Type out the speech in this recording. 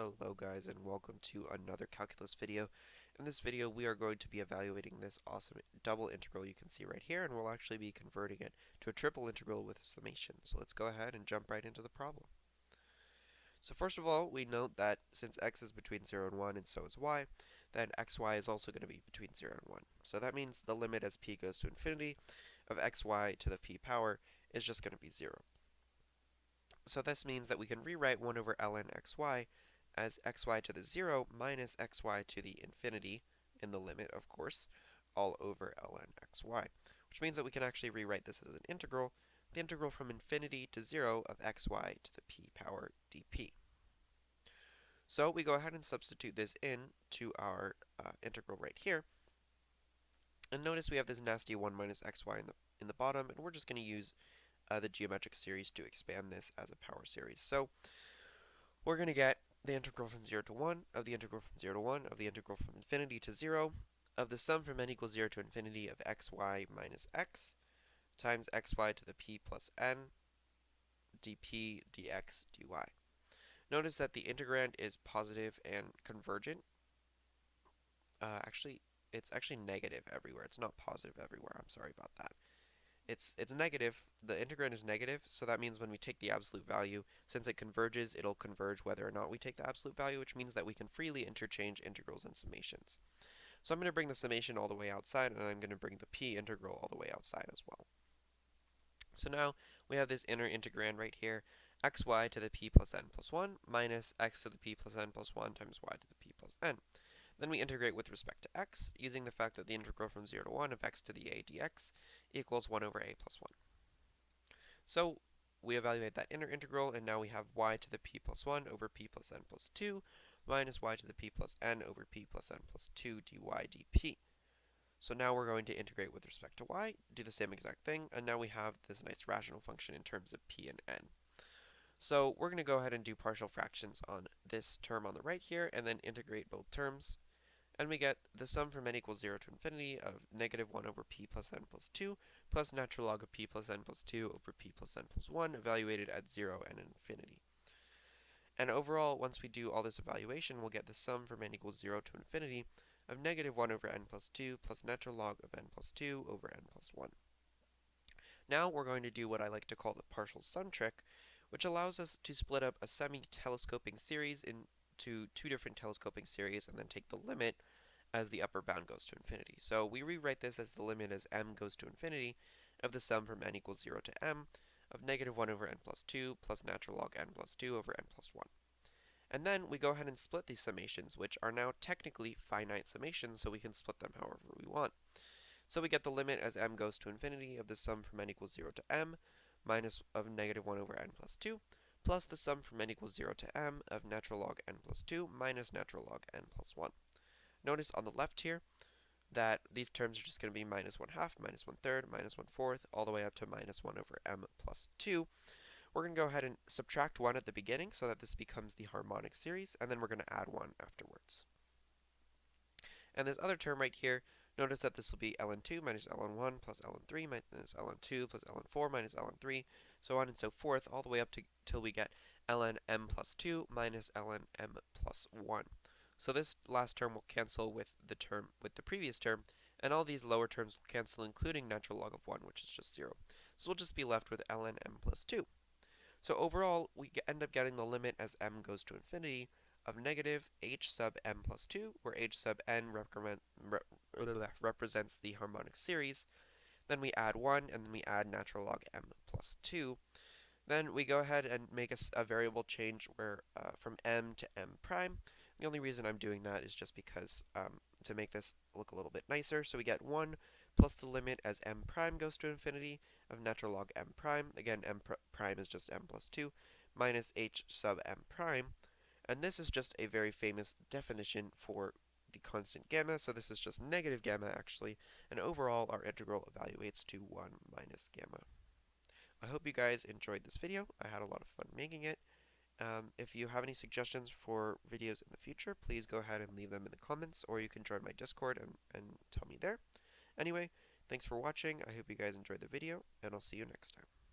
Hello guys and welcome to another calculus video. In this video we are going to be evaluating this awesome double integral you can see right here, and we'll actually be converting it to a triple integral with a summation. So let's go ahead and jump right into the problem. So first of all, we note that since x is between 0 and 1 and so is y, then xy is also going to be between 0 and 1. So that means the limit as p goes to infinity of xy to the p power is just going to be 0. So this means that we can rewrite 1 over ln xy as xy to the 0 minus xy to the infinity, in the limit, of course, all over ln xy, which means that we can actually rewrite this as an integral, the integral from infinity to 0 of xy to the p power dp. So we go ahead and substitute this in to our integral right here, and notice we have this nasty 1 minus xy in the bottom, and we're just going to use the geometric series to expand this as a power series. So we're going to get the integral from 0 to 1 of the integral from 0 to 1 of the integral from infinity to 0 of the sum from n equals 0 to infinity of xy minus x times xy to the p plus n dp dx dy. Notice that the integrand is positive and convergent. Actually, it's actually negative everywhere. It's not positive everywhere. I'm sorry about that. It's negative. The integrand is negative, so that means when we take the absolute value, since it converges, it'll converge whether or not we take the absolute value, which means that we can freely interchange integrals and summations. So I'm going to bring the summation all the way outside, and I'm going to bring the p integral all the way outside as well. So now we have this inner integrand right here, xy to the p plus n plus 1 minus x to the p plus n plus 1 times y to the p plus n. Then we integrate with respect to x, using the fact that the integral from 0 to 1 of x to the a dx equals 1 over a plus 1. So we evaluate that inner integral, and now we have y to the p plus 1 over p plus n plus 2 minus y to the p plus n over p plus n plus 2 dy dp. So now we're going to integrate with respect to y, do the same exact thing, and now we have this nice rational function in terms of p and n. So we're going to go ahead and do partial fractions on this term on the right here, and then integrate both terms. And we get the sum from n equals 0 to infinity of negative 1 over p plus n plus 2 plus natural log of p plus n plus 2 over p plus n plus 1 evaluated at 0 and infinity. And overall, once we do all this evaluation, we'll get the sum from n equals 0 to infinity of negative 1 over n plus 2 plus natural log of n plus 2 over n plus 1. Now we're going to do what I like to call the partial sum trick, which allows us to split up a semi-telescoping series into two different telescoping series and then take the limit as the upper bound goes to infinity. So we rewrite this as the limit as m goes to infinity of the sum from n equals 0 to m of negative 1 over n plus 2 plus natural log n plus 2 over n plus 1. And then we go ahead and split these summations, which are now technically finite summations, so we can split them however we want. So we get the limit as m goes to infinity of the sum from n equals 0 to m minus of negative 1 over n plus 2 plus the sum from n equals 0 to m of natural log n plus 2 minus natural log n plus 1. Notice on the left here that these terms are just going to be minus 1 half, minus 1 third, minus 1 fourth, all the way up to minus 1 over m plus 2. We're going to go ahead and subtract 1 at the beginning so that this becomes the harmonic series, and then we're going to add 1 afterwards. And this other term right here, notice that this will be ln2 minus ln1 plus ln3 minus ln2 plus ln4 minus ln3, so on and so forth, all the way up to till we get ln m plus 2 minus ln m plus 1. So this last term will cancel with the previous term, and all these lower terms will cancel, including natural log of 1, which is just 0. So we'll just be left with ln m plus 2. So overall, we end up getting the limit as m goes to infinity of negative h sub m plus 2, where h sub n represents the harmonic series. Then we add 1, and then we add natural log m plus 2. Then we go ahead and make a variable change where from m to m prime. The only reason I'm doing that is just because to make this look a little bit nicer. So we get 1 plus the limit as m prime goes to infinity of natural log m prime. Again, m prime is just m plus 2 minus h sub m prime. And this is just a very famous definition for the constant gamma. So this is just negative gamma actually. And overall, our integral evaluates to 1 minus gamma. I hope you guys enjoyed this video. I had a lot of fun making it. If you have any suggestions for videos in the future, please go ahead and leave them in the comments, or you can join my Discord and tell me there. Anyway, thanks for watching. I hope you guys enjoyed the video, and I'll see you next time.